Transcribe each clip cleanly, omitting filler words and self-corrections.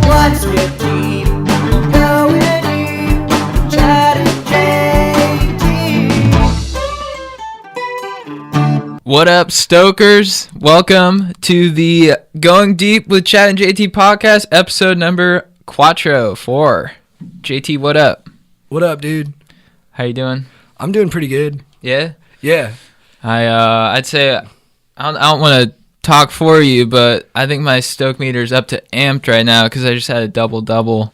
What's with deep? Going deep. Chad and JT. What up, Stokers? Welcome to the Going Deep with Chad and JT podcast, episode number 4. JT, what up? What up, dude? How you doing? I'm doing pretty good. Yeah? Yeah. I'd say I don't want to talk for you, but I think my stoke meter's up to amped right now because I just had a double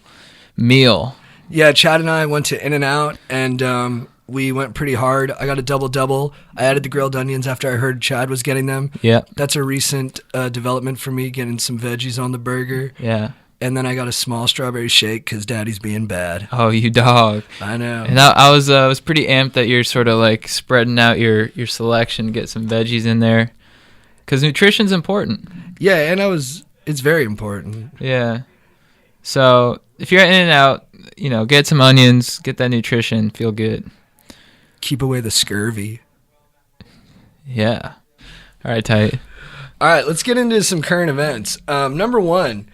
meal. Yeah, Chad and I went to In-N-Out, and we went pretty hard. I got a double. I added the grilled onions after I heard Chad was getting them. Yeah. That's a recent development for me, getting some veggies on the burger. Yeah. And then I got a small strawberry shake because Daddy's being bad. Oh, you dog. I know. And I was pretty amped that you're sort of like spreading out your selection, get some veggies in there. Because nutrition's important. Yeah, and it's very important. Yeah. So if you're in and out, get some onions, get that nutrition, feel good. Keep away the scurvy. Yeah. All right, tight. All right, let's get into some current events. Number one,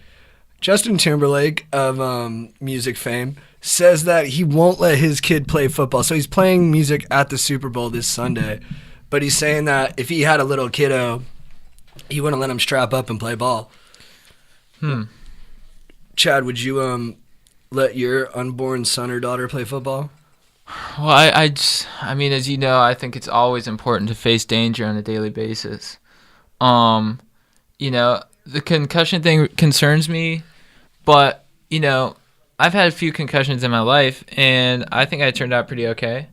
Justin Timberlake of music fame says that he won't let his kid play football. So he's playing music at the Super Bowl this Sunday, but he's saying that if he had a little kiddo, he wouldn't let him strap up and play ball. Chad, would you let your unborn son or daughter play football? Well, I mean, as you know, I think it's always important to face danger on a daily basis. The concussion thing concerns me, but, I've had a few concussions in my life, and I think I turned out pretty okay.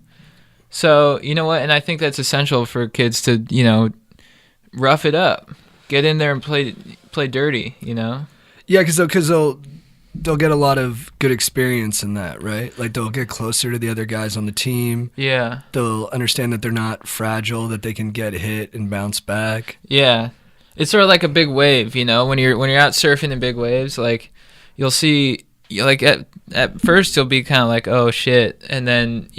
So, you know what? And I think that's essential for kids to, rough it up. Get in there and play dirty, Yeah, because they'll get a lot of good experience in that, right? Like, they'll get closer to the other guys on the team. Yeah. They'll understand that they're not fragile, that they can get hit and bounce back. Yeah. It's sort of like a big wave, when you're out surfing in big waves, like you'll see, like at first you'll be kind of like, oh shit, and then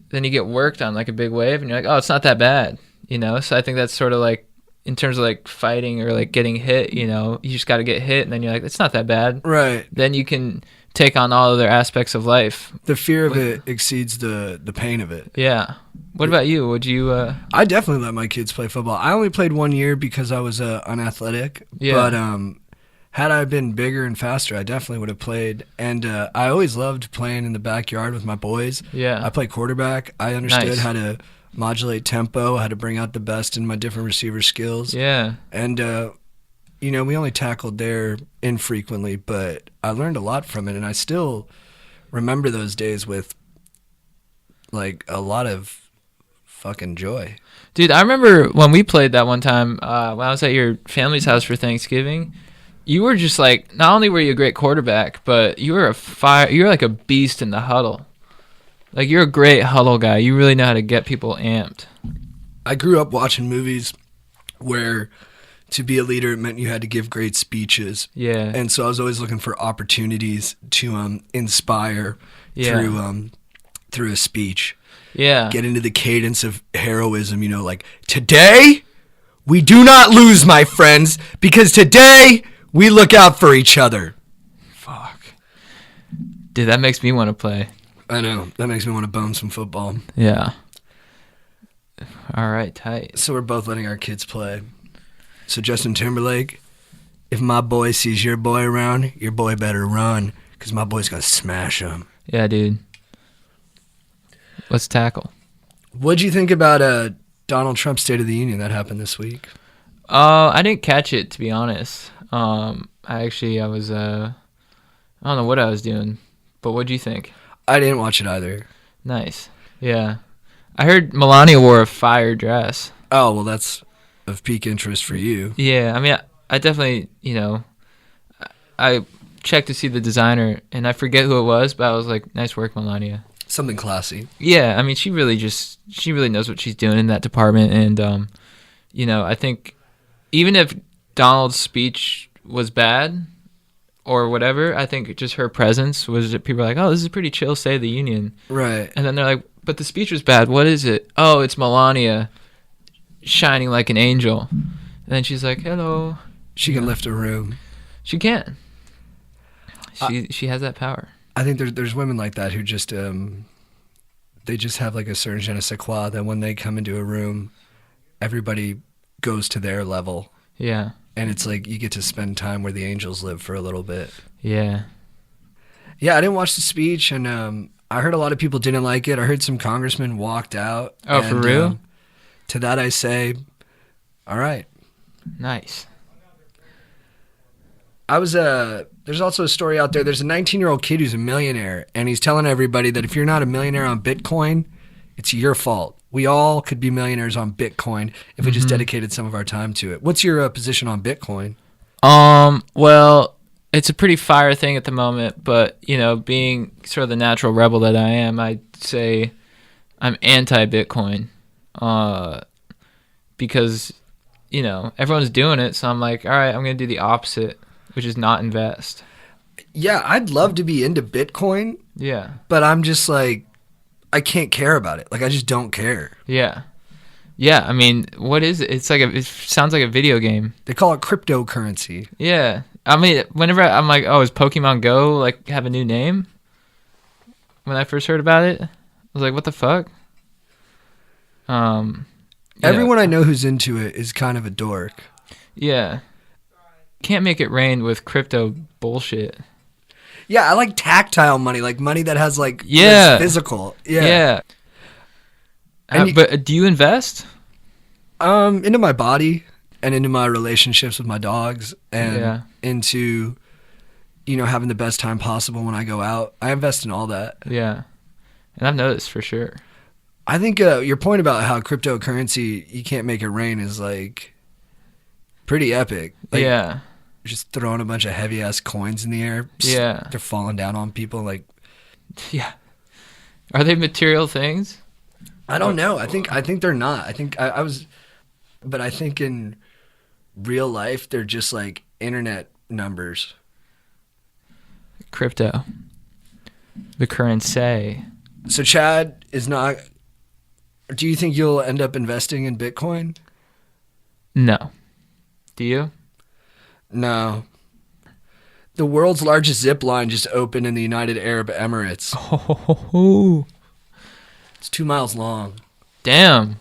then you get worked on like a big wave, and you're like, oh, it's not that bad, So I think that's sort of like in terms of like fighting or like getting hit, you just got to get hit, and then you're like, it's not that bad, right? Then you can take on all other aspects of life. The fear of it exceeds the pain of it. Yeah. What about you? Would you? I definitely let my kids play football. I only played 1 year because I was unathletic. Yeah. But had I been bigger and faster, I definitely would have played. And I always loved playing in the backyard with my boys. Yeah. I played quarterback. I understood Nice. how to modulate tempo, how to bring out the best in my different receiver skills. Yeah. And we only tackled there infrequently, but I learned a lot from it, and I still remember those days with like a lot of fucking joy. Dude, I remember when we played that one time when I was at your family's house for Thanksgiving. You were just like, not only were you a great quarterback, but you were you're like a beast in the huddle. Like, you're a great huddle guy. You really know how to get people amped. I grew up watching movies where to be a leader it meant you had to give great speeches. Yeah. And so I was always looking for opportunities to inspire through a speech. Yeah. Get into the cadence of heroism, like, today we do not lose, my friends, because today we look out for each other. Fuck. Dude, that makes me want to play. I know. That makes me want to bone some football. Yeah. All right, tight. So we're both letting our kids play. So Justin Timberlake, if my boy sees your boy around, your boy better run, because my boy's going to smash him. Yeah, dude. Let's tackle. What'd you think about Donald Trump's State of the Union that happened this week? I didn't catch it, to be honest. I was, I don't know what I was doing, but what'd you think? I didn't watch it either. Nice. Yeah. I heard Melania wore a fire dress. Oh, well, that's of peak interest for you. Yeah, I mean, I definitely, I checked to see the designer, and I forget who it was, but I was like, nice work, Melania. Something classy. Yeah, I mean, she really knows what she's doing in that department, and, I think even if Donald's speech was bad or whatever, I think just her presence was, people are like, oh, this is a pretty chill State of the Union. Right. And then they're like, but the speech was bad. What is it? Oh, it's Melania shining like an angel. And then she's like, hello. She can lift a room. She can. She has that power. I think there's women like that who just they just have like a certain je ne sais quoi that when they come into a room, everybody goes to their level. Yeah. And it's like you get to spend time where the angels live for a little bit. Yeah. Yeah, I didn't watch the speech, and I heard a lot of people didn't like it. I heard some congressmen walked out. Oh, and, for real? To that I say, all right. Nice. There's also a story out there. There's a 19-year-old kid who's a millionaire, and he's telling everybody that if you're not a millionaire on Bitcoin, it's your fault. We all could be millionaires on Bitcoin if we just dedicated some of our time to it. What's your position on Bitcoin? Well, it's a pretty fire thing at the moment, but, you know, being sort of the natural rebel that I am, I'd say I'm anti-Bitcoin because, you know, everyone's doing it, so I'm like, all right, I'm going to do the opposite, which is not invest. Yeah, I'd love to be into Bitcoin. Yeah. But I'm just like, I can't care about it. Like, I just don't care. Yeah. Yeah, I mean, what is it? It's like it sounds like a video game. They call it cryptocurrency. Yeah. I mean, whenever I'm like, oh, is Pokemon Go like have a new name? When I first heard about it, I was like, what the fuck? Everyone I know who's into it is kind of a dork. Yeah. Can't make it rain with crypto bullshit. Yeah, I like tactile money, like money that has like Yeah. that's physical. Yeah. Yeah. But do you invest? Into my body and into my relationships with my dogs and into, you know, having the best time possible when I go out. I invest in all that. Yeah. And I've noticed for sure. I think your point about how cryptocurrency, you can't make it rain is like pretty epic. Like, yeah. Just throwing a bunch of heavy ass coins in the air. Yeah. They're falling down on people like. Yeah. Are they material things? I don't know. I think they're not. I think I was, but I think in real life they're just like internet numbers. Crypto. The currency. So Chad is not. Do you think you'll end up investing in Bitcoin? No. Do you? No. The world's largest zip line just opened in the United Arab Emirates. Oh. It's 2 miles long. Damn.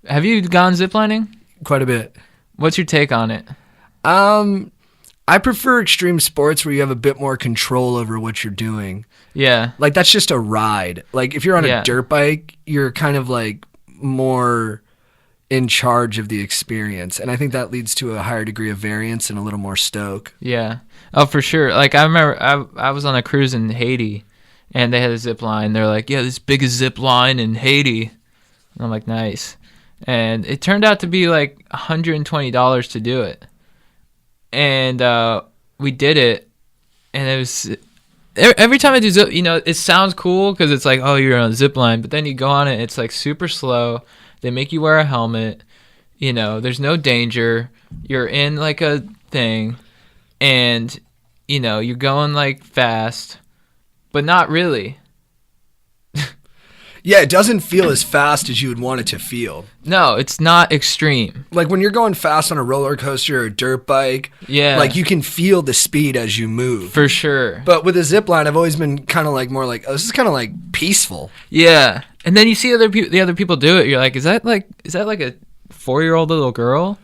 Have you gone ziplining? Quite a bit. What's your take on it? I prefer extreme sports where you have a bit more control over what you're doing. Yeah. Like, that's just a ride. Like, if you're on a dirt bike, you're kind of, like, more in charge of the experience. And I think that leads to a higher degree of variance and a little more stoke. Yeah. Oh, for sure. Like, I remember I was on a cruise in Haiti, and they had a zip line. They're like, yeah, this biggest zip line in Haiti. And I'm like, nice. And it turned out to be, like, $120 to do it. And we did it, and it was every time I do zip, you know, it sounds cool because it's like, oh, you're on a zip line, but then you go on it, it's like super slow. They make you wear a helmet, you know, there's no danger. You're in like a thing, and you know, you're going like fast, but not really. Yeah, it doesn't feel as fast as you would want it to feel. No, it's not extreme. Like when you're going fast on a roller coaster or a dirt bike, like you can feel the speed as you move. For sure. But with a zip line, I've always been kind of like more like, oh, this is kind of like peaceful. Yeah. And then you see the other people do it. You're like, is that like a 4-year-old little girl?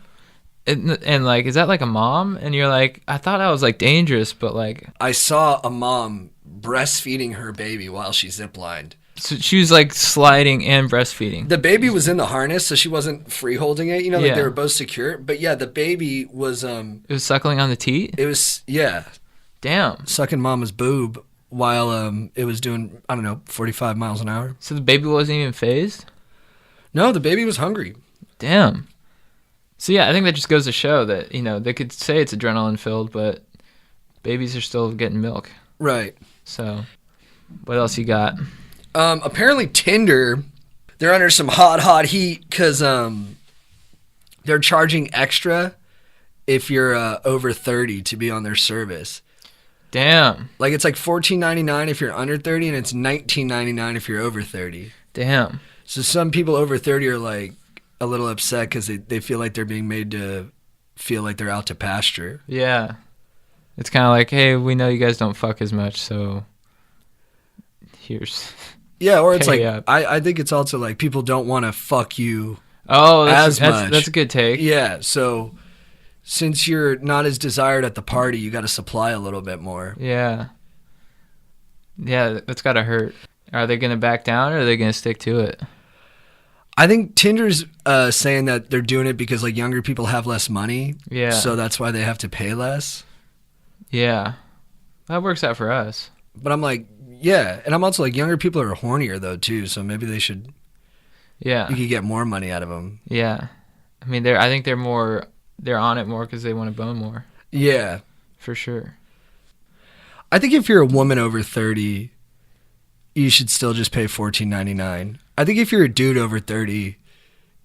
And like, is that like a mom? And you're like, I thought I was like dangerous, but like. I saw a mom breastfeeding her baby while she ziplined. So she was like sliding and breastfeeding. The baby was in the harness, so she wasn't free holding it. You know, like they were both secure. But yeah, the baby was. It was suckling on the teat? It was, yeah. Damn. Sucking mama's boob while it was doing, I don't know, 45 miles an hour. So the baby wasn't even phased? No, the baby was hungry. Damn. So yeah, I think that just goes to show that, you know, they could say it's adrenaline filled, but babies are still getting milk. Right. So what else you got? Apparently Tinder, they're under some hot heat because they're charging extra if you're over 30 to be on their service. Damn. Like it's like $14.99 if you're under 30 and it's $19.99 if you're over 30. Damn. So some people over 30 are like a little upset because they feel like they're being made to feel like they're out to pasture. Yeah. It's kind of like, hey, we know you guys don't fuck as much, so here's... Yeah, or it's Pay like, up. I think it's also like people don't want to fuck you Oh, as much. that's a good take. Yeah, so since you're not as desired at the party, you got to supply a little bit more. Yeah. Yeah, that's got to hurt. Are they going to back down or are they going to stick to it? I think Tinder's saying that they're doing it because like younger people have less money. Yeah. So that's why they have to pay less. Yeah. That works out for us. But I'm like, yeah. And I'm also like, younger people are hornier though too. So maybe they should, Yeah. you could get more money out of them. Yeah. I mean, I think they're on it more because they want to bone more. Yeah. For sure. I think if you're a woman over 30, you should still just pay $14.99. I think if you're a dude over 30,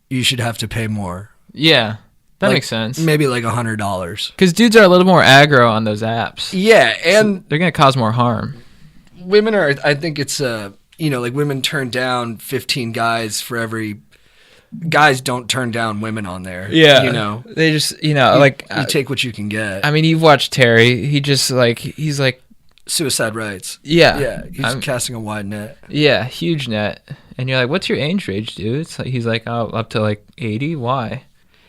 you should have to pay more. Yeah. That Like, makes sense. Maybe like $100. Because dudes are a little more aggro on those apps. Yeah, and They're going to cause more harm. women are, I think it's, like women turn down 15 guys for every, guys don't turn down women on there. You know? They just, You take what you can get. I mean, you've watched Terry. He's like, Suicide rights. yeah. Yeah, he's casting a wide net. Yeah, huge net. And you're like, what's your age range, dude? It's like, he's like, oh, up to like 80? Why?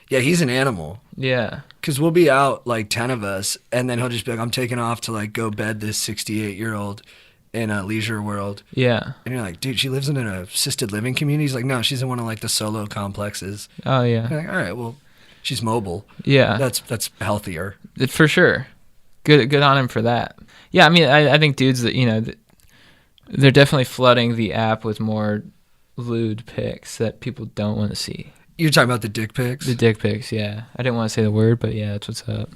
Yeah, he's an animal. Yeah. Because we'll be out, like 10 of us, and then he'll just be like, I'm taking off to like go bed this 68-year-old in a Leisure World. Yeah. And you're like, dude, she lives in an assisted living community? He's like, no, she's in one of like the solo complexes. Oh, yeah. You're like, all right, well, she's mobile. Yeah. That's healthier. For sure. Good on him for that. Yeah, I mean, I think dudes that, they're definitely flooding the app with more lewd pics that people don't want to see. You're talking about the dick pics? The dick pics, yeah. I didn't want to say the word, but yeah, that's what's up.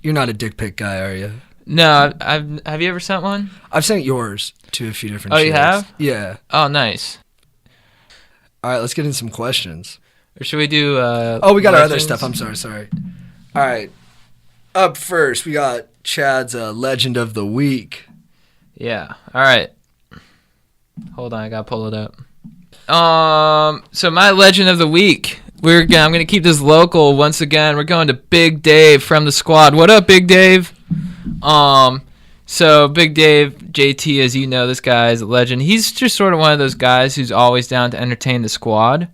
You're not a dick pic guy, are you? No, have you ever sent one? I've sent yours to a few different Oh, you chicks. have? Yeah. Oh, nice. All right, let's get in some questions. Or should we do We got our other legends? stuff. I'm sorry. All right. Up first, we got Chad's Legend of the Week. Yeah. All right. Hold on, I gotta pull it up. So my legend of the week. I'm gonna keep this local once again. We're going to Big Dave from the squad. What up, Big Dave? So Big Dave, JT, as you know, this guy is a legend. He's just sort of one of those guys who's always down to entertain the squad.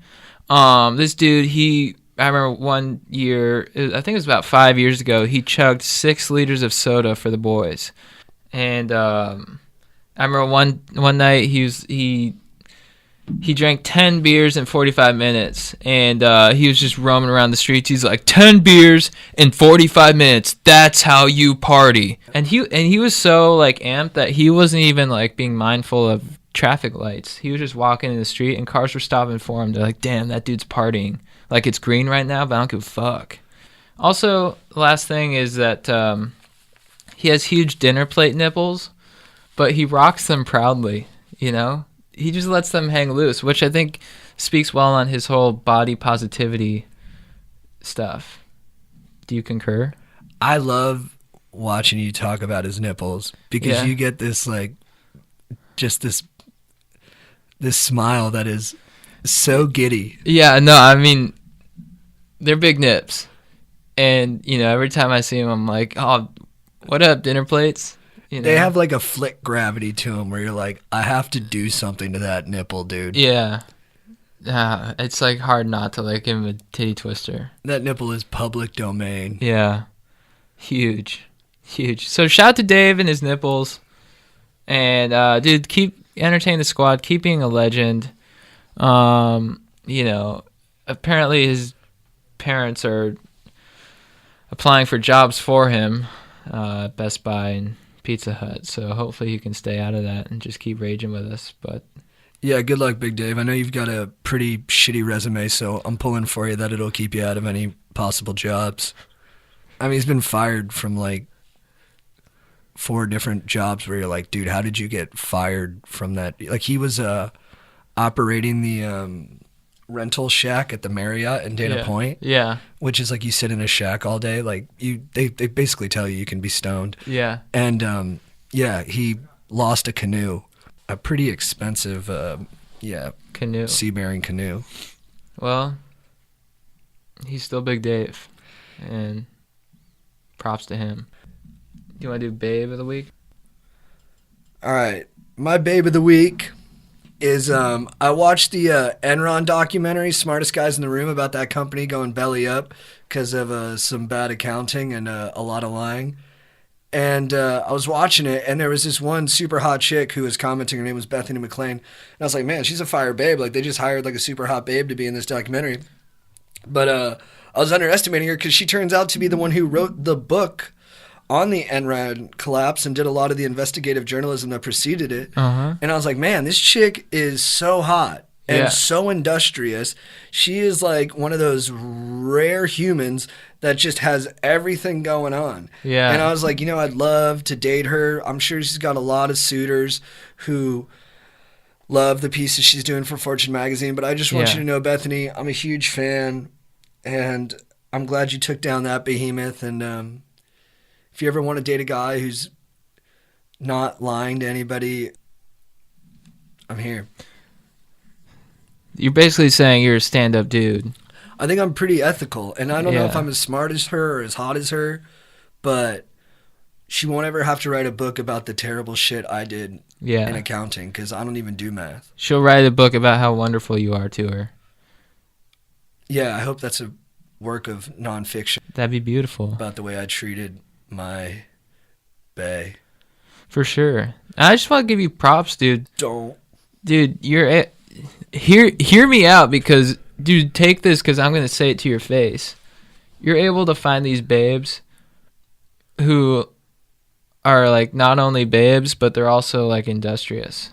This dude, I remember one year, I think it was about 5 years ago, he chugged 6 liters of soda for the boys. And I remember one night he drank 10 beers in 45 minutes, and he was just roaming around the streets. He's like, 10 beers in 45 minutes, that's how you party. And he was so like amped that he wasn't even like being mindful of traffic lights. He was just walking in the street, and cars were stopping for him. They're like, damn, that dude's partying. Like, it's green right now, but I don't give a fuck. Also, the last thing is that he has huge dinner plate nipples, but he rocks them proudly, He just lets them hang loose, which I think speaks well on his whole body positivity stuff. Do you concur? I love watching you talk about his nipples because you get this, like, just this smile that is so giddy. Yeah, no, I mean, they're big nips. And, every time I see him, I'm like, oh, what up, dinner plates? They have like a flick gravity to them where you're like, I have to do something to that nipple, dude. Yeah. It's like hard not to like give him a titty twister. That nipple is public domain. Yeah. Huge. So shout out to Dave and his nipples. And, dude, keep entertaining the squad. Keep being a legend. Apparently his parents are applying for jobs for him, Best Buy and Pizza Hut. So hopefully he can stay out of that and just keep raging with us. But yeah, good luck, Big Dave. I know you've got a pretty shitty resume, so I'm pulling for you that it'll keep you out of any possible jobs. I mean, he's been fired from like 4 different jobs where you're like, dude, how did you get fired from that? Like, he was operating the rental shack at the Marriott in Dana Point. Yeah. Which is like you sit in a shack all day. Like, they basically tell you can be stoned. Yeah. And he lost a canoe, a pretty expensive canoe, sea-bearing canoe. Well, he's still Big Dave. and props to him. Do you want to do babe of the week? All right. My babe of the week is I watched the Enron documentary, Smartest Guys in the Room, about that company going belly up because of some bad accounting and a lot of lying. And I was watching it, and there was this one super hot chick who was commenting. Her name was Bethany McLean. And I was like, man, she's a fire babe. Like, they just hired like a super hot babe to be in this documentary. But I was underestimating her because she turns out to be the one who wrote the book on the Enron collapse and did a lot of the investigative journalism that preceded it. Uh-huh. And I was like, man, this chick is so hot and Yeah. so industrious. She is like one of those rare humans that just has everything going on. Yeah. And I was like, I'd love to date her. I'm sure she's got a lot of suitors who love the pieces she's doing for Fortune magazine. But I just want Yeah. you to know, Bethany, I'm a huge fan, and I'm glad you took down that behemoth. And if you ever want to date a guy who's not lying to anybody, I'm here. You're basically saying you're a stand-up dude. I think I'm pretty ethical, and I don't know if Yeah. I'm as smart as her or as hot as her, but she won't ever have to write a book about the terrible shit I did Yeah. in accounting, because I don't even do math. She'll write a book about how wonderful you are to her. Yeah, I hope that's a work of nonfiction That'd be beautiful. about the way I treated my bae. For sure. I just want to give you props, dude. Don't. Dude, hear me out, because, dude, take this, because I'm going to say it to your face. You're able to find these babes who are, like, not only babes, but they're also, like, industrious.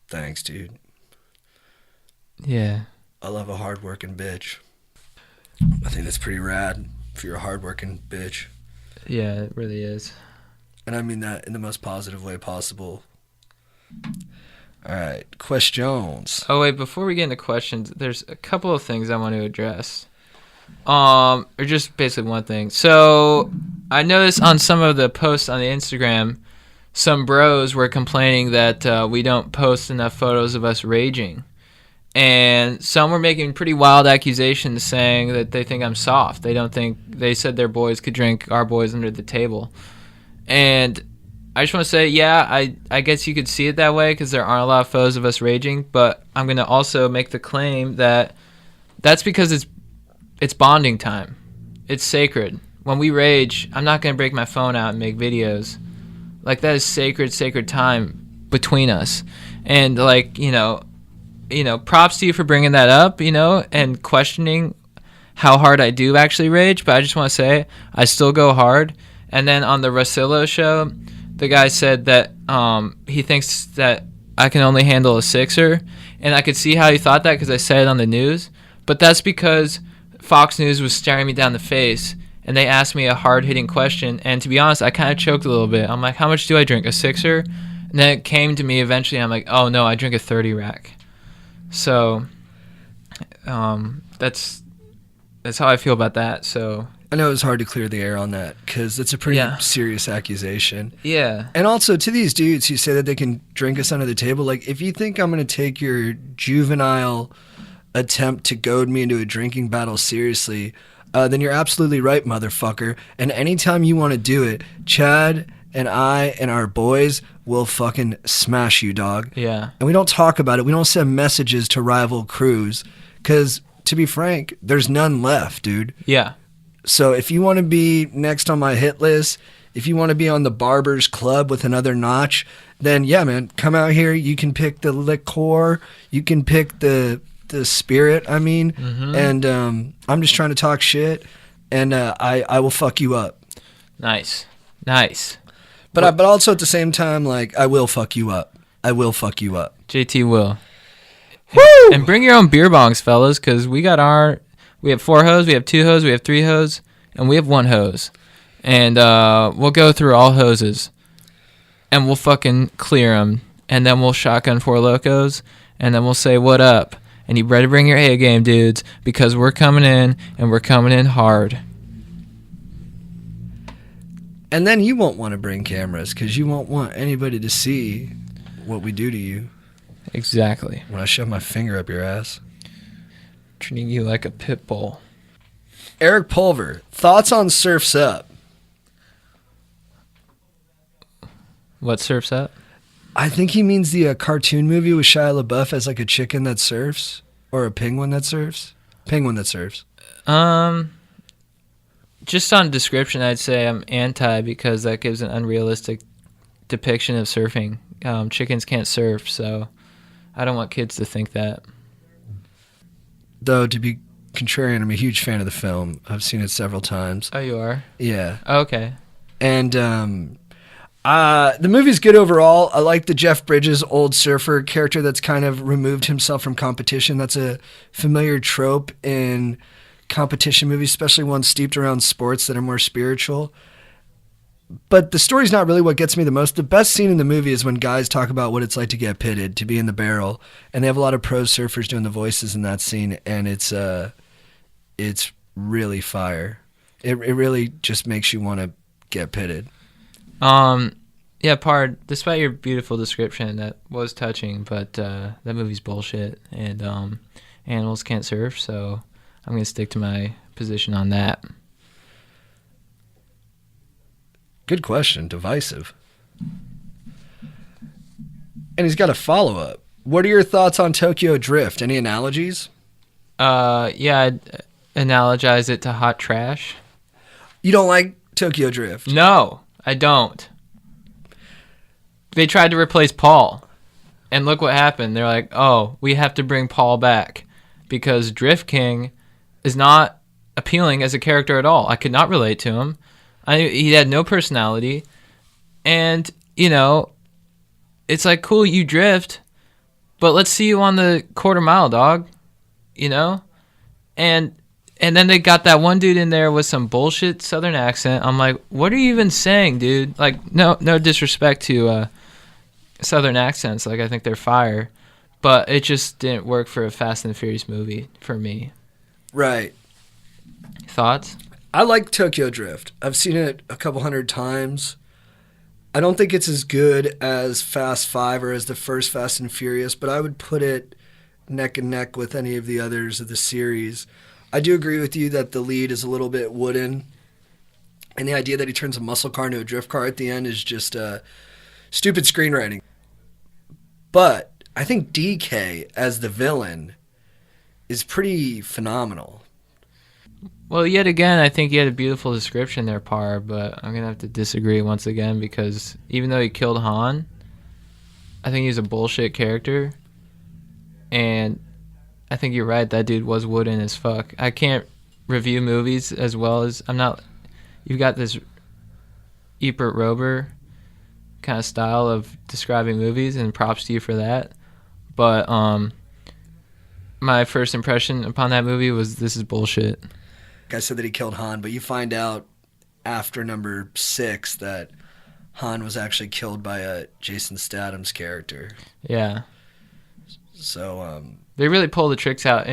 Thanks, dude. Yeah. I love a hardworking bitch. I think that's pretty rad if you're a hardworking bitch. Yeah, it really is. And I mean that in the most positive way possible. All right, questions. Oh, wait, before we get into questions, there's a couple of things I want to address. Or just basically one thing. So, I noticed on some of the posts on the Instagram, some bros were complaining that we don't post enough photos of us raging. And some were making pretty wild accusations saying that they think I'm soft. They said their boys could drink our boys under the table. And I just want to say, yeah, I guess you could see it that way because there aren't a lot of photos of us raging. But I'm going to also make the claim that that's because it's bonding time. It's sacred. When we rage, I'm not going to break my phone out and make videos. Like, that is sacred time between us. And, like, props to you for bringing that up, and questioning how hard I do actually rage. But I just want to say I still go hard. And then on the Rosillo show, the guy said that he thinks that I can only handle a sixer. And I could see how he thought that because I said it on the news. But that's because Fox News was staring me down the face, and they asked me a hard-hitting question. And to be honest, I kind of choked a little bit. I'm like, how much do I drink? A sixer? And then it came to me eventually. I'm like, oh, no, I drink a 30 rack. So that's how I feel about that. So I know it was hard to clear the air on that because it's a pretty Yeah. serious accusation. yeah, And also to these dudes who say that they can drink us under the table, like, if you think I'm going to take your juvenile attempt to goad me into a drinking battle seriously, then you're absolutely right, motherfucker. And anytime you want to do it, Chad and I and our boys will fucking smash you, dog. yeah, And we don't talk about it. We don't send messages to rival crews because, to be frank, there's none left, dude. yeah, So if you want to be next on my hit list, if you want to be on the Barber's Club with another notch, then yeah, man, come out here. You can pick the liqueur. You can pick the spirit, and I'm just trying to talk shit, and I will fuck you up. nice. But also at the same time, like, I will fuck you up. I will fuck you up. JT will. Woo! And bring your own beer bongs, fellas, because we have 4 hose, we have 2 hose, we have 3 hose, and we have 1 hose. And we'll go through all hoses, and we'll fucking clear them, and then we'll shotgun 4 locos, and then we'll say, what up? And you better bring your A game, dudes, because we're coming in, and we're coming in hard. And then you won't want to bring cameras because you won't want anybody to see what we do to you Exactly. when I shove my finger up your ass. Treating you like a pit bull. Eric Pulver, thoughts on Surf's Up? What Surf's Up? I think he means the cartoon movie with Shia LaBeouf as like a chicken that surfs or a penguin that surfs. Penguin that surfs. Just on description, I'd say I'm anti because that gives an unrealistic depiction of surfing. Chickens can't surf, so I don't want kids to think that. Though, to be contrarian, I'm a huge fan of the film. I've seen it several times. Oh, you are? Yeah. Okay. And the movie's good overall. I like the Jeff Bridges old surfer character that's kind of removed himself from competition. That's a familiar trope in competition movies, especially ones steeped around sports that are more spiritual. But the story's not really what gets me the most. The best scene in the movie is when guys talk about what it's like to get pitted, to be in the barrel. And they have a lot of pro surfers doing the voices in that scene, and it's really fire. It really just makes you want to get pitted. Yeah, Pard, despite your beautiful description, that was touching, but that movie's bullshit, and animals can't surf, so I'm going to stick to my position on that. Good question. Divisive. And he's got a follow-up. What are your thoughts on Tokyo Drift? Any analogies? Yeah, I'd analogize it to hot trash. You don't like Tokyo Drift? No, I don't. They tried to replace Paul, and look what happened. They're like, oh, we have to bring Paul back because Drift King is not appealing as a character at all. I could not relate to him. He had no personality, and, you know, it's like, cool, you drift, but let's see you on the quarter mile, dog, you know? And then they got that one dude in there with some bullshit Southern accent. I'm like, what are you even saying, dude? Like, no disrespect to Southern accents. Like, I think they're fire, but it just didn't work for a Fast and Furious movie for me. Right. Thoughts? I like Tokyo Drift. I've seen it a couple hundred times. I don't think it's as good as Fast 5 or as the first Fast and Furious, but I would put it neck and neck with any of the others of the series. I do agree with you that the lead is a little bit wooden, and the idea that he turns a muscle car into a drift car at the end is just stupid screenwriting. But I think DK as the villain is pretty phenomenal. Well, yet again, I think you had a beautiful description there, Par, but I'm going to have to disagree once again because even though he killed Han, I think he's a bullshit character. And I think you're right, that dude was wooden as fuck. I can't review movies as well as... You've got this Ebert Rober kind of style of describing movies, and props to you for that. But my first impression upon that movie was, this is bullshit. I said that he killed Han, but you find out after number 6 that Han was actually killed by a Jason Statham's character. Yeah. So they really pull the tricks out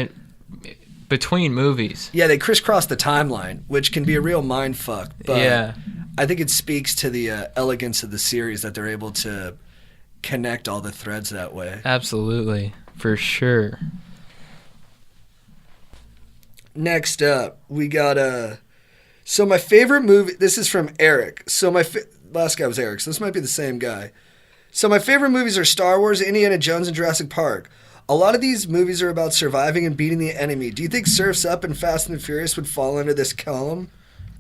between movies. Yeah, they crisscross the timeline, which can be a real mind fuck. But yeah. I think it speaks to the elegance of the series that they're able to connect all the threads that way. Absolutely, for sure. Next up, we got so my favorite movie, this is from Eric. So last guy was Eric, so this might be the same guy. So my favorite movies are Star Wars, Indiana Jones, and Jurassic Park. A lot of these movies are about surviving and beating the enemy. Do you think Surf's Up and Fast and the Furious would fall under this column?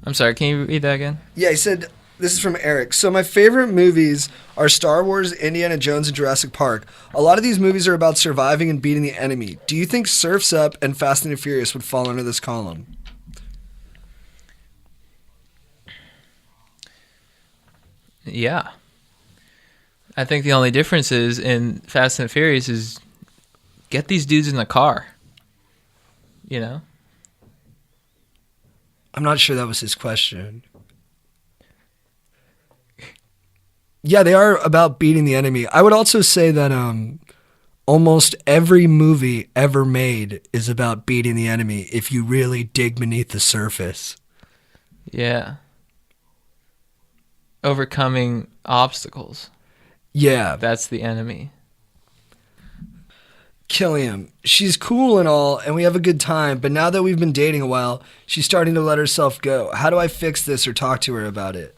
I'm sorry, can you read that again? Yeah, he said, this is from Eric. So my favorite movies are Star Wars, Indiana Jones, and Jurassic Park. A lot of these movies are about surviving and beating the enemy. Do you think Surf's Up and Fast and the Furious would fall under this column? Yeah. I think the only difference is in Fast and Furious is get these dudes in the car. You know? I'm not sure that was his question. Yeah, they are about beating the enemy. I would also say that almost every movie ever made is about beating the enemy if you really dig beneath the surface. Yeah. Overcoming obstacles. Yeah. That's the enemy. Killiam, she's cool and all, and we have a good time, but now that we've been dating a while, she's starting to let herself go. How do I fix this or talk to her about it?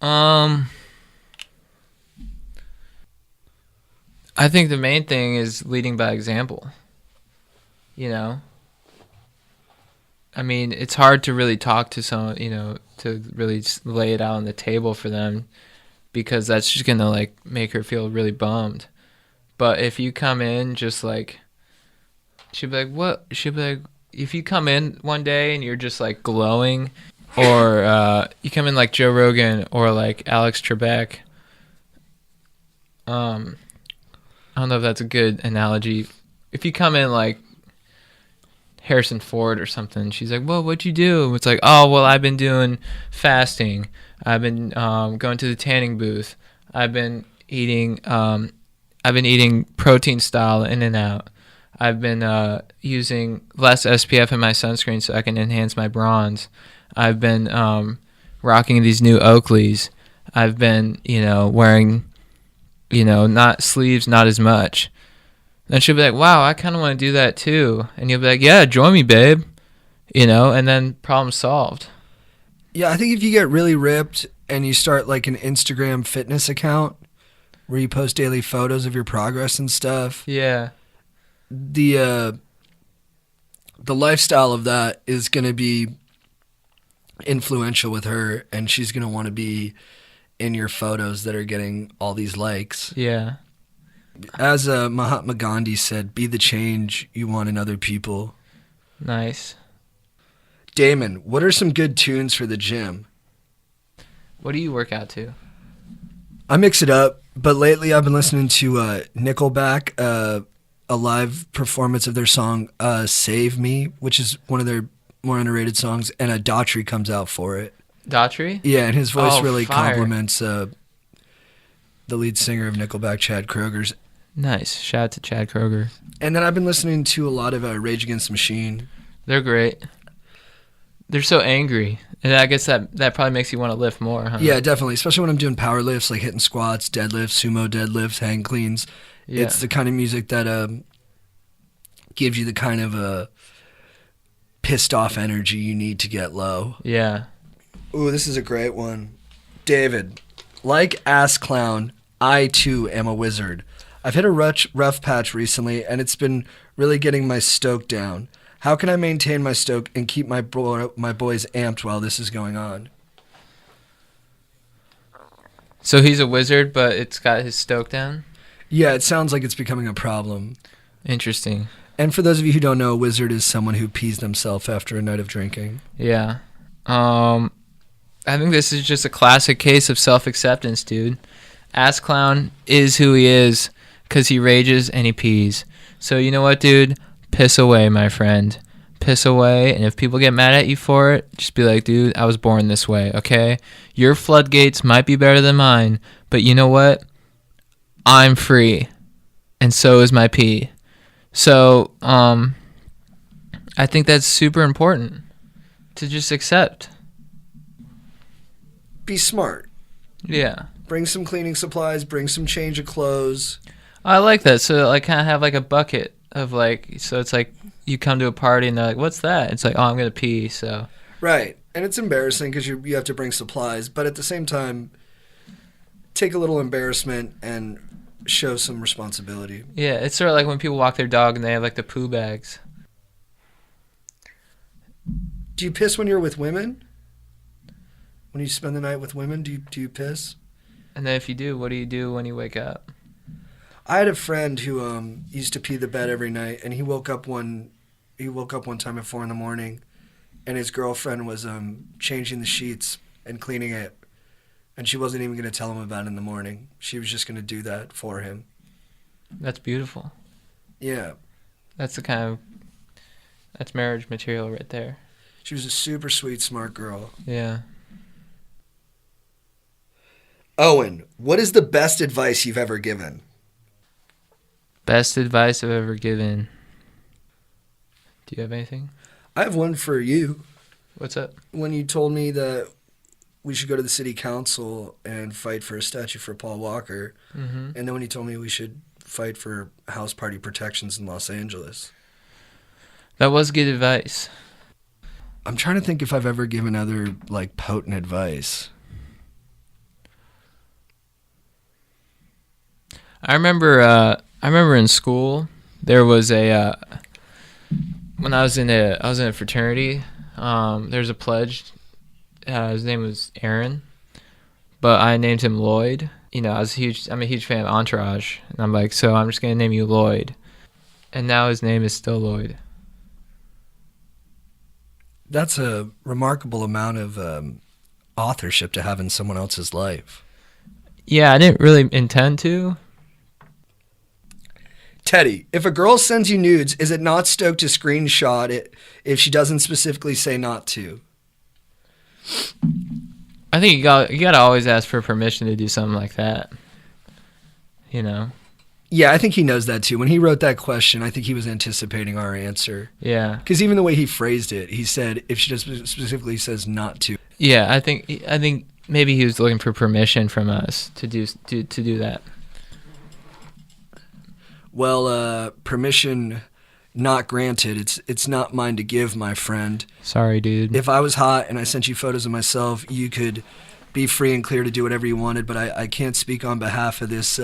I think the main thing is leading by example. You know? I mean, it's hard to really talk to someone, you know, to really lay it out on the table for them because that's just going to, like, make her feel really bummed. But if you come in just, like, she'll be like, what? She'll be like, if you come in one day and you're just, like, glowing, or you come in like Joe Rogan or like Alex Trebek, I don't know if that's a good analogy. If you come in like Harrison Ford or something, she's like, well, what'd you do? It's like, oh, well, I've been doing fasting. I've been going to the tanning booth. I've been eating protein style In-N-Out. I've been using less SPF in my sunscreen so I can enhance my bronze. I've been rocking these new Oakleys. I've been, wearing, not sleeves, not as much. Then she'll be like, wow, I kind of want to do that too. And you'll be like, yeah, join me, babe. And then problem solved. Yeah, I think if you get really ripped and you start like an Instagram fitness account where you post daily photos of your progress and stuff. Yeah. The lifestyle of that is going to be influential with her, and she's going to want to be in your photos that are getting all these likes. Yeah. As Mahatma Gandhi said, be the change you want in other people. Nice. Damon, what are some good tunes for the gym? What do you work out to? I mix it up, but lately I've been listening to Nickelback, a live performance of their song Save Me, which is one of their more underrated songs, and a Daughtry comes out for it. Daughtry? Yeah, and his voice really fire. compliments the lead singer of Nickelback, Chad Kroger's. Nice. Shout out to Chad Kroger. And then I've been listening to a lot of Rage Against the Machine. They're great. They're so angry. And I guess that probably makes you want to lift more, huh? Yeah, definitely. Especially when I'm doing power lifts, like hitting squats, deadlifts, sumo deadlifts, hang cleans. Yeah. It's the kind of music that gives you the kind of pissed off energy you need to get low. Yeah. Ooh, this is a great one. David, like Ass Clown, I too am a wizard. I've hit a rough patch recently, and it's been really getting my stoke down. How can I maintain my stoke and keep my boys amped while this is going on? So he's a wizard, but it's got his stoke down? Yeah, it sounds like it's becoming a problem. Interesting. And for those of you who don't know, a wizard is someone who pees themselves after a night of drinking. Yeah. I think this is just a classic case of self-acceptance, dude. Ass Clown is who he is because he rages and he pees. So you know what, dude? Piss away, my friend. Piss away, and if people get mad at you for it, just be like, dude, I was born this way, okay? Your floodgates might be better than mine, but you know what? I'm free, and so is my pee. So, I think that's super important to just accept. Be smart. Yeah. Bring some cleaning supplies, bring some change of clothes. I like that. So, like, kind of have, like, a bucket of, like, so it's like you come to a party and they're like, what's that? It's like, oh, I'm going to pee, so. Right. And it's embarrassing because you have to bring supplies, but at the same time, take a little embarrassment and show some responsibility. Yeah, it's sort of like when people walk their dog and they have, like, the poo bags. Do you piss when you're with women? When you spend the night with women, do you piss? And then if you do, what do you do when you wake up? I had a friend who used to pee the bed every night, and he woke up one time at 4 a.m, and his girlfriend was changing the sheets and cleaning it, and she wasn't even going to tell him about it in the morning. She was just going to do that for him. That's beautiful. Yeah. That's that's marriage material right there. She was a super sweet, smart girl. Yeah. Owen, what is the best advice you've ever given? Best advice I've ever given. Do you have anything? I have one for you. What's up? When you told me that we should go to the city council and fight for a statue for Paul Walker, Mm-hmm. and then when you told me we should fight for house party protections in Los Angeles. That was good advice. I'm trying to think if I've ever given other like potent advice. I remember in school there was a when I was in a fraternity. There's a pledge. His name was Aaron, but I named him Lloyd. You know, I'm a huge fan of Entourage, and I'm like, so I'm just gonna name you Lloyd, and now his name is still Lloyd. That's a remarkable amount of authorship to have in someone else's life. Yeah, I didn't really intend to. Teddy, if a girl sends you nudes, is it not stoked to screenshot it if she doesn't specifically say not to? I think you gotta always ask for permission to do something like that. You know? Yeah, I think he knows that too. When he wrote that question, I think he was anticipating our answer. Yeah. Because even the way he phrased it, he said if she just specifically says not to. Yeah, I think maybe he was looking for permission from us to do that. Well, permission not granted. It's not mine to give, my friend. Sorry, dude. If I was hot and I sent you photos of myself, you could be free and clear to do whatever you wanted, but I can't speak on behalf of this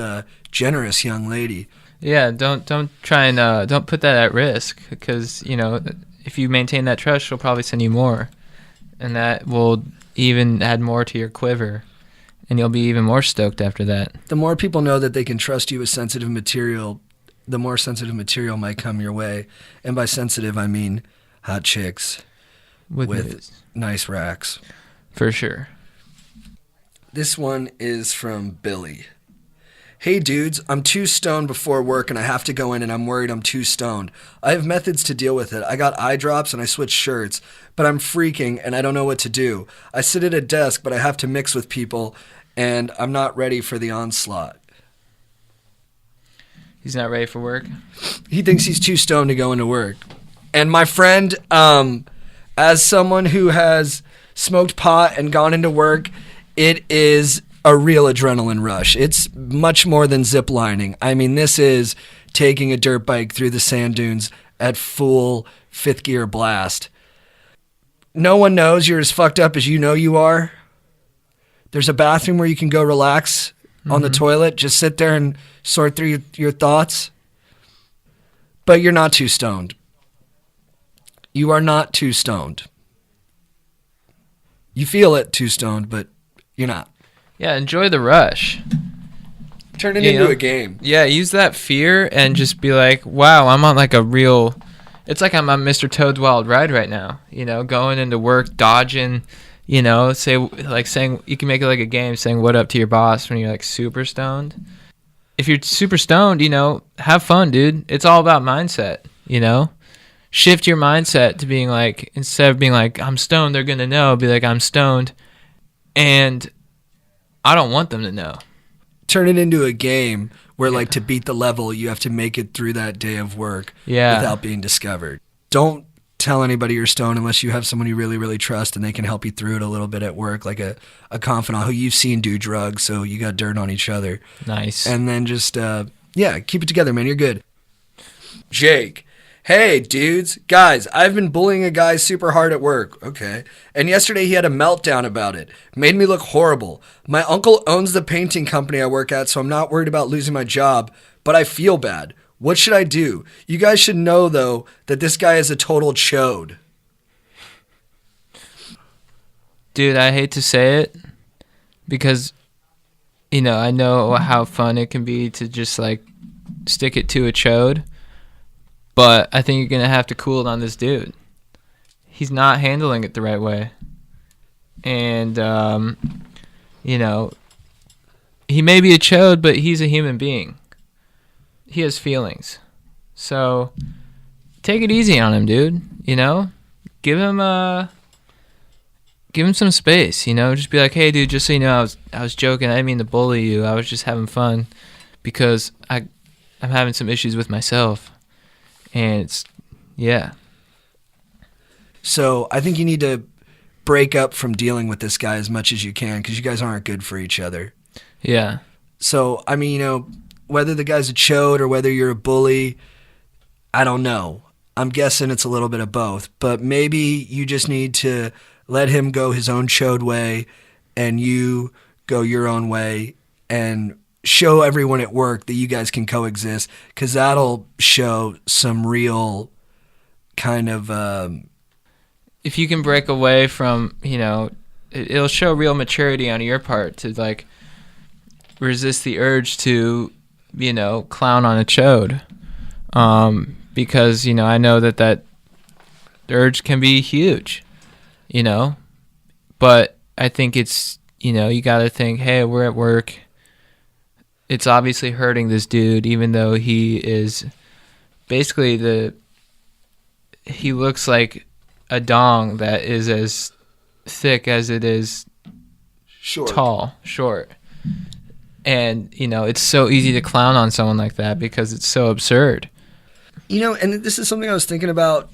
generous young lady. Yeah, don't try and don't put that at risk, because you know if you maintain that trust, she'll probably send you more, and that will even add more to your quiver, and you'll be even more stoked after that. The more people know that they can trust you with sensitive material, the more sensitive material might come your way, and by sensitive I mean hot chicks with nice racks. For sure. This one is from Billy. Hey dudes, I'm too stoned before work and I have to go in and I'm worried I'm too stoned. I have methods to deal with it. I got eye drops and I switch shirts, but I'm freaking and I don't know what to do. I sit at a desk, but I have to mix with people and I'm not ready for the onslaught. He's not ready for work? He thinks he's too stoned to go into work. And my friend, as someone who has smoked pot and gone into work, it is a real adrenaline rush. It's much more than ziplining. I mean, this is taking a dirt bike through the sand dunes at full fifth gear blast. No one knows you're as fucked up as you know you are. There's a bathroom where you can go relax on the toilet. Just sit there and sort through your thoughts. But you're not too stoned. You are not too stoned. You feel it too stoned, but you're not. Yeah, enjoy the rush. Turn it into a game. Yeah, use that fear and just be like, wow, I'm on like a real... It's like I'm on Mr. Toad's Wild Ride right now. You know, going into work, dodging, you know, saying, you can make it like a game, saying what up to your boss when you're like super stoned. If you're super stoned, you know, have fun, dude. It's all about mindset, you know? Shift your mindset to being like, instead of being like, I'm stoned, they're going to know, be like, I'm stoned. And I don't want them to know. Turn it into a game where, like, to beat the level, you have to make it through that day of work without being discovered. Don't tell anybody you're stoned unless you have someone you really, really trust and they can help you through it a little bit at work, like a confidant who you've seen do drugs, so you got dirt on each other. Nice. And then just, keep it together, man. You're good. Jake. Hey, dudes. Guys, I've been bullying a guy super hard at work. Okay. And yesterday he had a meltdown about it. Made me look horrible. My uncle owns the painting company I work at, so I'm not worried about losing my job, but I feel bad. What should I do? You guys should know, though, that this guy is a total chode. Dude, I hate to say it because, you know, I know how fun it can be to just, like, stick it to a chode. But I think you're going to have to cool it on this dude. He's not handling it the right way. And, you know, he may be a chode, but he's a human being. He has feelings. So take it easy on him, dude. You know, give him some space, you know, just be like, hey, dude, just so you know, I was joking. I didn't mean to bully you. I was just having fun because I'm having some issues with myself. And it's, yeah. So I think you need to break up from dealing with this guy as much as you can because you guys aren't good for each other. Yeah. So, I mean, you know, whether the guy's a chode or whether you're a bully, I don't know. I'm guessing it's a little bit of both. But maybe you just need to let him go his own chode way and you go your own way and show everyone at work that you guys can coexist, because that'll show some real kind of... if you can break away from, it'll show real maturity on your part to, like, resist the urge to, clown on a chode. Because, I know that the urge can be huge, but I think it's, you got to think, hey, we're at work. It's obviously hurting this dude, even though he is basically he looks like a dong that is as thick as it is short. And, it's so easy to clown on someone like that because it's so absurd. And this is something I was thinking about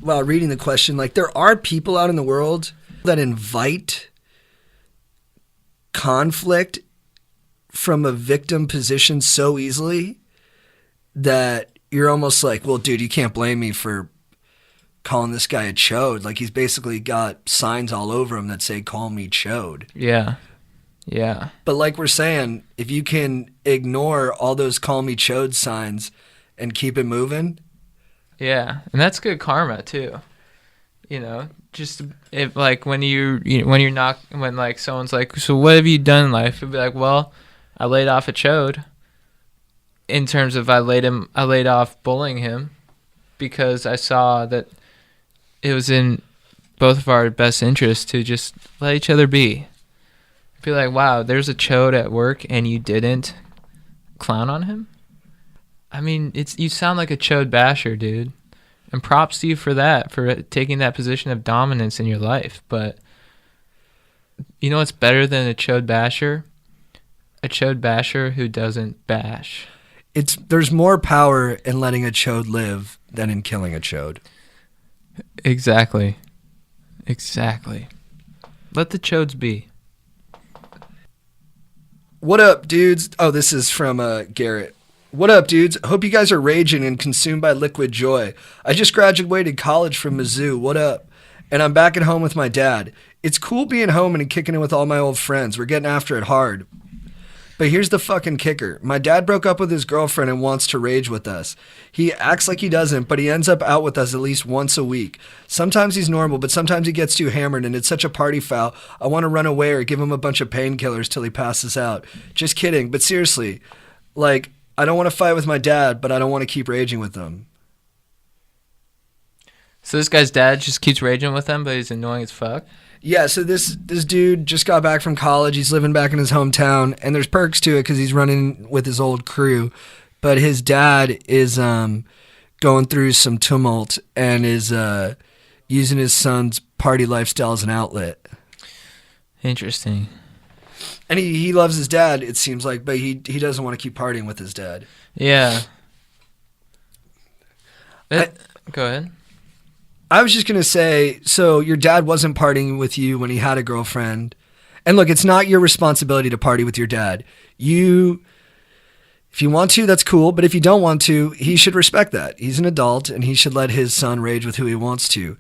while reading the question. Like, there are people out in the world that invite conflict from a victim position so easily that you're almost like, well, dude, you can't blame me for calling this guy a chode. Like, he's basically got signs all over him that say, call me chode. Yeah. But like we're saying, if you can ignore all those call me chode signs and keep it moving. Yeah. And that's good karma too. Just if, like, when like someone's like, so what have you done in life? You'll be like, well, I laid off a chode. In terms of I laid off bullying him because I saw that it was in both of our best interests to just let each other be. Be like, wow, there's a chode at work and you didn't clown on him? I mean, you sound like a chode basher, dude. And props to you for that, for taking that position of dominance in your life. But you know what's better than a chode basher? A chode basher who doesn't bash. There's more power in letting a chode live than in killing a chode. Exactly. Let the chodes be. What up, dudes? Oh, this is from Garrett. What up, dudes? Hope you guys are raging and consumed by liquid joy. I just graduated college from Mizzou. What up? And I'm back at home with my dad. It's cool being home and kicking it with all my old friends. We're getting after it hard. But here's the fucking kicker. My dad broke up with his girlfriend and wants to rage with us. He acts like he doesn't, but he ends up out with us at least once a week. Sometimes he's normal, but sometimes he gets too hammered and it's such a party foul. I want to run away or give him a bunch of painkillers till he passes out. Just kidding, but seriously, like, I don't want to fight with my dad, but I don't want to keep raging with him. So this guy's dad just keeps raging with him, but he's annoying as fuck? Yeah, so this dude just got back from college. He's living back in his hometown, and there's perks to it because he's running with his old crew. But his dad is going through some tumult and is using his son's party lifestyle as an outlet. Interesting. And he loves his dad, it seems like, but he doesn't want to keep partying with his dad. Yeah. Go ahead. I was just going to say, so your dad wasn't partying with you when he had a girlfriend. And look, it's not your responsibility to party with your dad. If you want to, that's cool. But if you don't want to, he should respect that. He's an adult and he should let his son rage with who he wants to.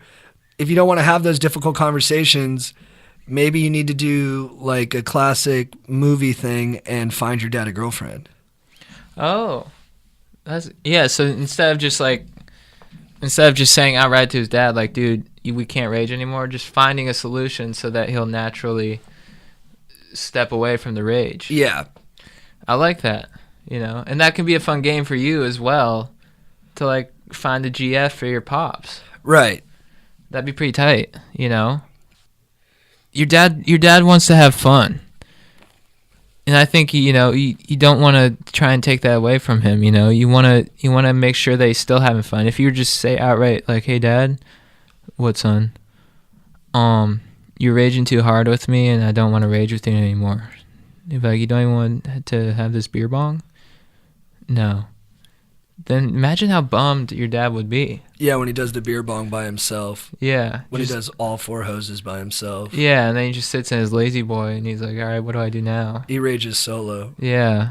If you don't want to have those difficult conversations, maybe you need to do like a classic movie thing and find your dad a girlfriend. Oh, so instead of just saying outright to his dad, like, dude, we can't rage anymore, just finding a solution so that he'll naturally step away from the rage. Yeah. I like that, and that can be a fun game for you as well to, like, find a GF for your pops. Right. That'd be pretty tight, Your dad wants to have fun. And I think, you don't want to try and take that away from him, You want to make sure that he's still having fun. If you just say outright, like, hey, Dad, what, son? You're raging too hard with me, and I don't want to rage with you anymore. You'd be like, you don't even want to have this beer bong? No. Then imagine how bummed your dad would be. Yeah, when he does the beer bong by himself. Yeah. When he does all 4 hoses by himself. Yeah, and then he just sits in his lazy boy, and he's like, all right, what do I do now? He rages solo. Yeah.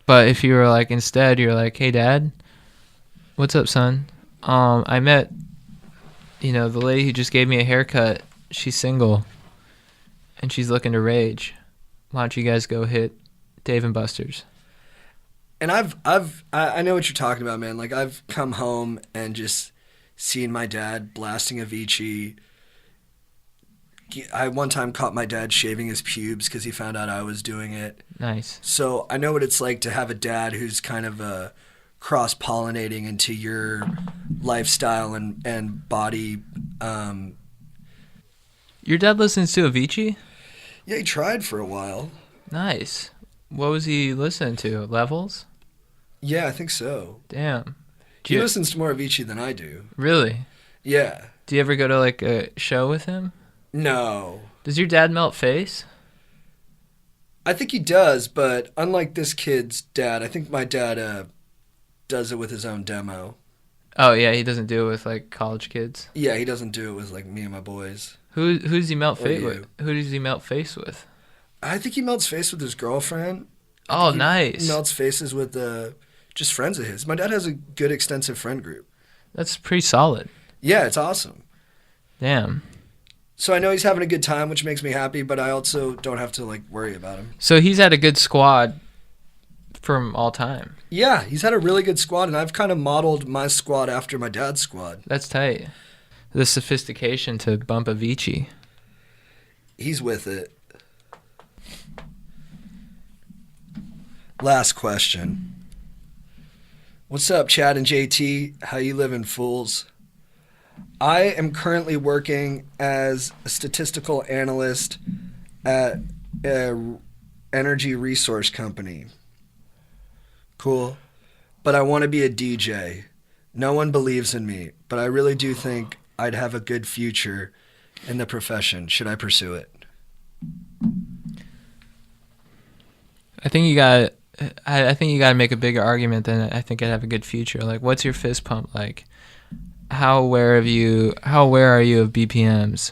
But if you were like, instead, you're like, hey, Dad, what's up, son? I met, the lady who just gave me a haircut. She's single, and she's looking to rage. Why don't you guys go hit Dave and Buster's? And I know what you're talking about, man. Like, I've come home and just seen my dad blasting Avicii. I one time caught my dad shaving his pubes because he found out I was doing it. Nice. So I know what it's like to have a dad who's kind of cross-pollinating into your lifestyle and body. Your dad listens to Avicii? Yeah, he tried for a while. Nice. What was he listening to? Levels? Yeah, I think so. Damn. He listens to more Avicii than I do. Really? Yeah. Do you ever go to like a show with him? No. Does your dad melt face? I think he does, but unlike this kid's dad, I think my dad does it with his own demo. Oh yeah, he doesn't do it with like college kids. Yeah, he doesn't do it with like me and my boys. Who does he melt face you. with? Who does he melt face with? I think he melts face with his girlfriend. Oh, He nice. melts faces with just friends of his. My dad has a good extensive friend group. That's pretty solid. Yeah, it's awesome. Damn. So I know he's having a good time, which makes me happy, but I also don't have to like worry about him. So he's had a good squad from all time. Yeah, he's had a really good squad, and I've kind of modeled my squad after my dad's squad. That's tight. The sophistication to bump Avicii. He's with it. Last question. What's up, Chad and JT? How you living, fools? I am currently working as a statistical analyst at an energy resource company. Cool. But I want to be a DJ. No one believes in me, but I really do think I'd have a good future in the profession. Should I pursue it? I think you got. I think you got to make a bigger argument than I think I'd have a good future. Like, what's your fist pump like? How aware are you of BPMs?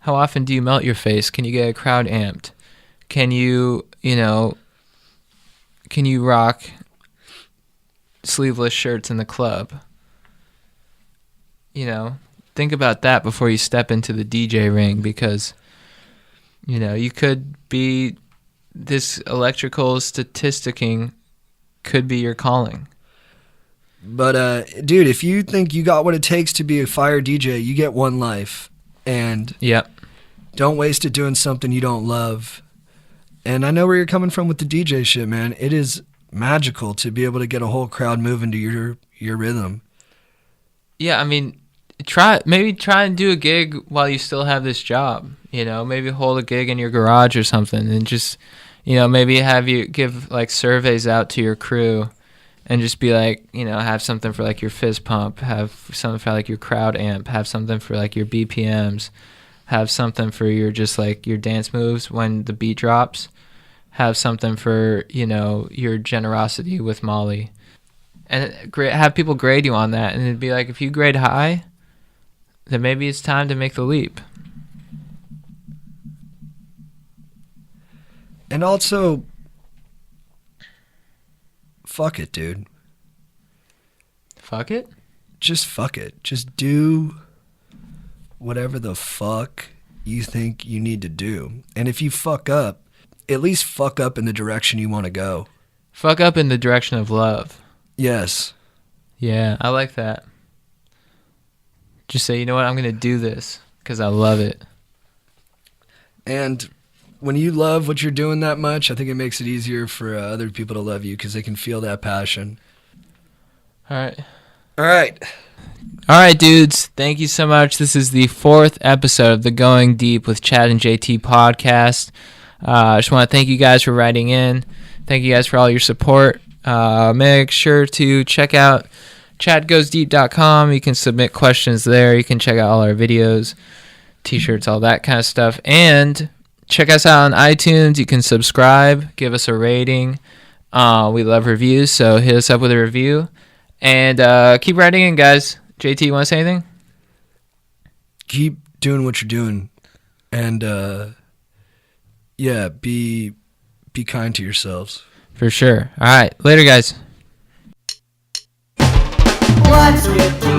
How often do you melt your face? Can you get a crowd amped? Can you rock sleeveless shirts in the club? Think about that before you step into the DJ ring, because you could be this electrical statisticking could be your calling. But, dude, if you think you got what it takes to be a fire DJ, you get one life. And Yep. don't waste it doing something you don't love. And I know where you're coming from with the DJ shit, man. It is magical to be able to get a whole crowd moving to your rhythm. Yeah, I mean, try and do a gig while you still have this job. Maybe hold a gig in your garage or something, and just, maybe have you give like surveys out to your crew. And just be like, have something for like your fist pump, have something for like your crowd amp, have something for like your BPMs, have something for your just like your dance moves when the beat drops, have something for, your generosity with Molly. And have people grade you on that. And it'd be like, if you grade high, then maybe it's time to make the leap. And also, fuck it, dude. Fuck it? Just fuck it. Just do whatever the fuck you think you need to do. And if you fuck up, at least fuck up in the direction you want to go. Fuck up in the direction of love. Yes. Yeah, I like that. Just say, you know what, I'm going to do this because I love it. And when you love what you're doing that much, I think it makes it easier for other people to love you because they can feel that passion. All right. All right, dudes. Thank you so much. This is the 4th episode of the Going Deep with Chad and JT podcast. I just want to thank you guys for writing in. Thank you guys for all your support. Make sure to check out chadgoesdeep.com. You can submit questions there. You can check out all our videos, t-shirts, all that kind of stuff. And check us out on iTunes. You can subscribe, give us a rating. We love reviews, so hit us up with a review. And keep writing in, guys. JT, you want to say anything? Keep doing what you're doing. And, yeah, be kind to yourselves. For sure. All right. Later, guys. What's with